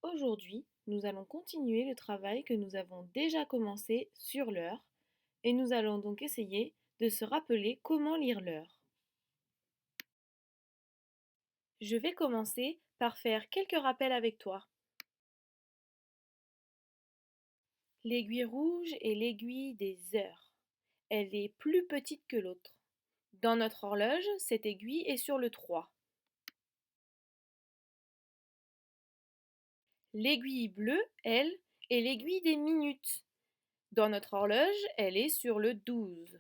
Aujourd'hui, nous allons continuer le travail que nous avons déjà commencé sur l'heure et nous allons donc essayer de se rappeler comment lire l'heure. Je vais commencer par faire quelques rappels avec toi. L'aiguille rouge est l'aiguille des heures. Elle est plus petite que l'autre. Dans notre horloge, cette aiguille est sur le 3. L'aiguille bleue, elle, est l'aiguille des minutes. Dans notre horloge, elle est sur le 12.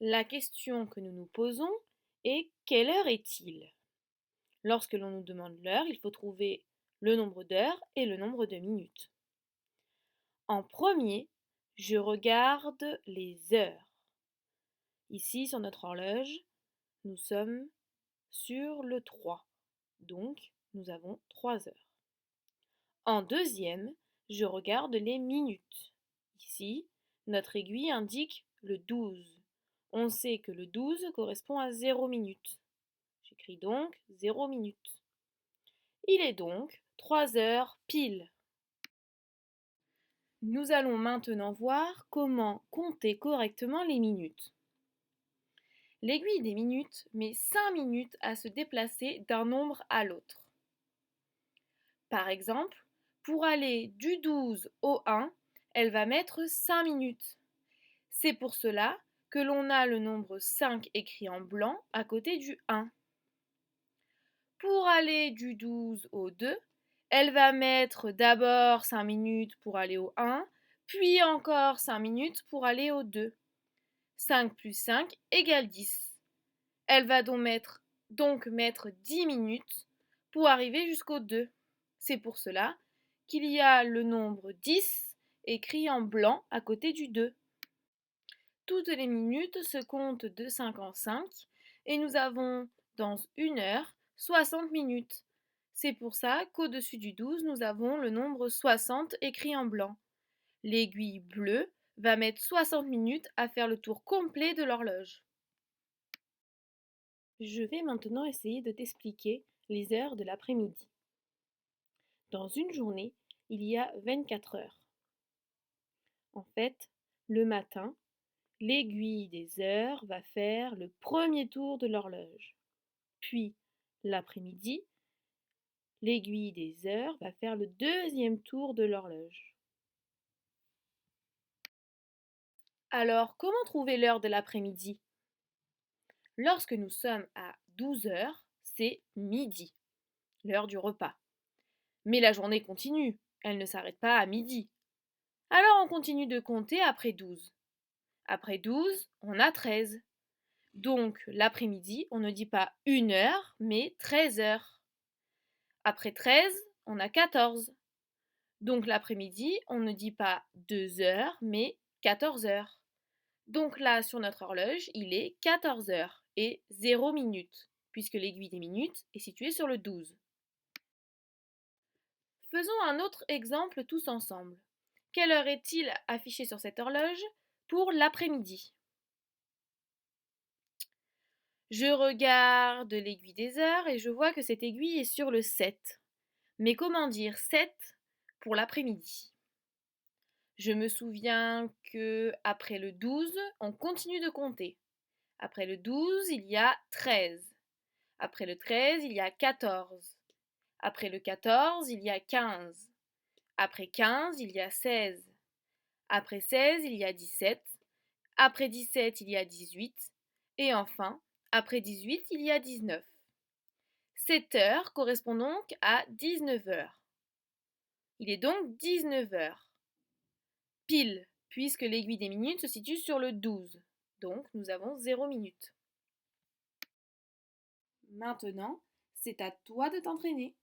La question que nous nous posons est quelle heure est-il? Lorsque l'on nous demande l'heure, il faut trouver le nombre d'heures et le nombre de minutes. En premier, je regarde les heures. Ici, sur notre horloge, nous sommes sur le 3. Donc, nous avons 3 heures. En deuxième, je regarde les minutes. Ici, notre aiguille indique le 12. On sait que le 12 correspond à 0 minutes. J'écris donc 0 minutes. Il est donc 3 heures pile. Nous allons maintenant voir comment compter correctement les minutes. L'aiguille des minutes met 5 minutes à se déplacer d'un nombre à l'autre. Par exemple, pour aller du 12 au 1, elle va mettre 5 minutes. C'est pour cela que l'on a le nombre 5 écrit en blanc à côté du 1. Pour aller du 12 au 2, elle va mettre d'abord 5 minutes pour aller au 1, puis encore 5 minutes pour aller au 2. 5 plus 5 égale 10. Elle va donc mettre 10 minutes pour arriver jusqu'au 2. C'est pour cela qu'il y a le nombre 10 écrit en blanc à côté du 2. Toutes les minutes se comptent de 5 en 5 et nous avons dans une heure 60 minutes. C'est pour ça qu'au-dessus du 12, nous avons le nombre 60 écrit en blanc. L'aiguille bleue va mettre 60 minutes à faire le tour complet de l'horloge. Je vais maintenant essayer de t'expliquer les heures de l'après-midi. Dans une journée, il y a 24 heures. En fait, le matin, l'aiguille des heures va faire le premier tour de l'horloge. Puis, l'après-midi, l'aiguille des heures va faire le deuxième tour de l'horloge. Alors, comment trouver l'heure de l'après-midi? Lorsque nous sommes à 12 heures, c'est midi, l'heure du repas. Mais la journée continue, elle ne s'arrête pas à midi. Alors on continue de compter après 12. Après 12, on a 13. Donc l'après-midi, on ne dit pas 1 heure, mais 13 heures. Après 13, on a 14. Donc l'après-midi, on ne dit pas 2 heures, mais 14 heures. Donc là, sur notre horloge, il est 14 heures et 0 minutes, puisque l'aiguille des minutes est située sur le 12. Faisons un autre exemple tous ensemble. Quelle heure est-il affiché sur cette horloge pour l'après-midi? Je regarde l'aiguille des heures et je vois que cette aiguille est sur le 7. Mais comment dire 7 pour l'après-midi? Je me souviens que après le 12, on continue de compter. Après le 12, il y a 13. Après le 13, il y a 14. Après le 14, il y a 15. Après 15, il y a 16. Après 16, il y a 17. Après 17, il y a 18. Et enfin, après 18, il y a 19. 7 heures correspond donc à 19 heures. Il est donc 19 heures. Pile, puisque l'aiguille des minutes se situe sur le 12. Donc, nous avons 0 minutes. Maintenant, c'est à toi de t'entraîner.